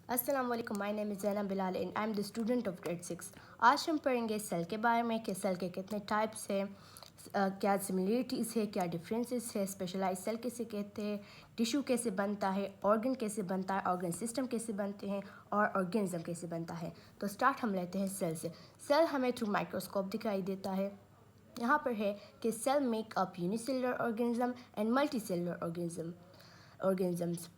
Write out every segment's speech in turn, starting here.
अस्सलाम वालेकुम, my name is Zainab Bilal and I am the student of grade 6। आज हम पढ़ेंगे सेल के बारे में कि सेल के कितने टाइप्स हैं, क्या सिमिलरिटीज़ है, क्या डिफरेंसेस है, स्पेशलाइज सेल किसे कहते हैं, टिश्यू कैसे बनता है, ऑर्गन कैसे बनता है, ऑर्गन सिस्टम कैसे बनते हैं और ऑर्गेनिज्म कैसे बनता है। तो स्टार्ट हम लेते हैं सेल से। सेल हमें थ्रू माइक्रोस्कोप दिखाई देता है। यहाँ पर है कि cell make up unicellular organism and multi cellular organisms.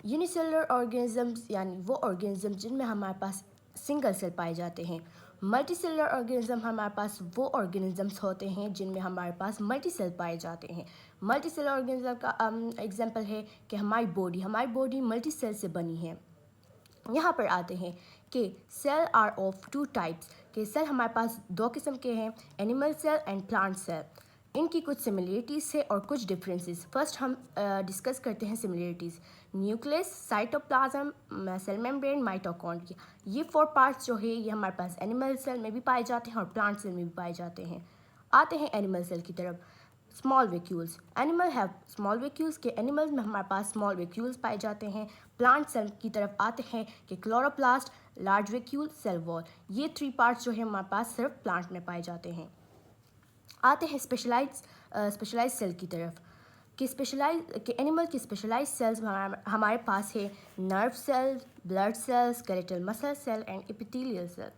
Unicellular organisms यानी वो ऑर्गेनिज्म जिनमें हमारे पास सिंगल सेल पाए जाते हैं। मल्टी सेलुलर ऑर्गेनिज्म हमारे पास वो ऑर्गेनिजम्स होते हैं जिनमें हमारे पास मल्टी सेल पाए जाते हैं। मल्टी सेलुलर ऑर्गेनिज्म का एग्जांपल है कि हमारी बॉडी मल्टी सेल से बनी है। यहाँ पर आते हैं कि cell are of two types, के सेल हमारे पास दो किस्म के हैं, animal cell and plant cell. इनकी कुछ सिमिलरिटीज़ है और कुछ डिफरेंसेस। फर्स्ट हम डिस्कस करते हैं similarities. Nucleus, cytoplasm, cell membrane, mitochondria, ये 4 पार्ट्स जो है ये हमारे पास एनिमल सेल में भी पाए जाते हैं और प्लांट सेल में भी पाए जाते हैं। आते हैं एनिमल सेल की तरफ। Small vacuoles, animal have small vacuoles, के एनिमल्स में हमारे पास स्मॉल वैक्यूल्स पाए जाते हैं। प्लांट सेल की तरफ आते हैं कि chloroplast, large vacuole, cell wall, ये 3 पार्ट्स जो है हमारे पास सिर्फ प्लांट में पाए जाते हैं। आते हैं स्पेशलाइज सेल की तरफ कि एनिमल की स्पेशलाइज सेल्स हमारे पास है nerve cell, blood cell, skeletal muscle cell and epithelial cell.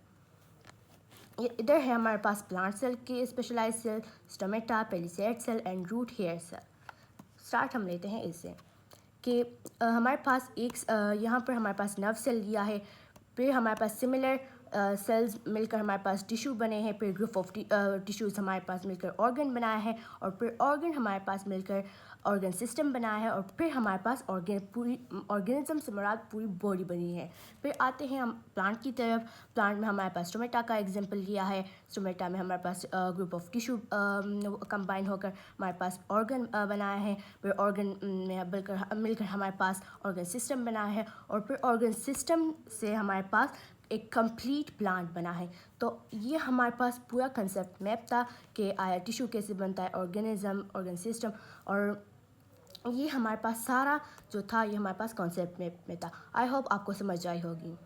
इधर है हमारे पास प्लांट सेल के specialise cell, stomata, palisade cell and root hair cell. Start हम लेते हैं इससे कि हमारे पास यहाँ पर हमारे पास नर्व सेल लिया है, फिर हमारे पास सिमिलर सेल्स मिलकर हमारे पास टिश्यू बने हैं, फिर ग्रुप ऑफ टिश्यूज़ हमारे पास मिलकर ऑर्गन बनाया है और फिर ऑर्गन हमारे पास मिलकर ऑर्गन सिस्टम बनाया है और फिर हमारे पास ऑर्गेनिज्म से मुराद पूरी बॉडी बनी है। फिर आते हैं हम प्लांट की तरफ। प्लांट में हमारे पास स्टोमेटा का एग्जांपल लिया है। स्टोमेटा में हमारे पास ग्रुप ऑफ टिश्यू कंबाइन होकर हमारे पास ऑर्गन बनाया है, फिर ऑर्गन में मिलकर हमारे पास ऑर्गन सिस्टम बना है और फिर ऑर्गन सिस्टम से हमारे पास एक कंप्लीट प्लांट बना है। तो ये हमारे पास पूरा कंसेप्ट मैप था कि आया टिश्यू कैसे बनता है, ऑर्गेनिज्म, ऑर्गन सिस्टम, और ये हमारे पास सारा जो था ये हमारे पास कॉन्सेप्ट मैप में था। आई होप आपको समझ आई होगी।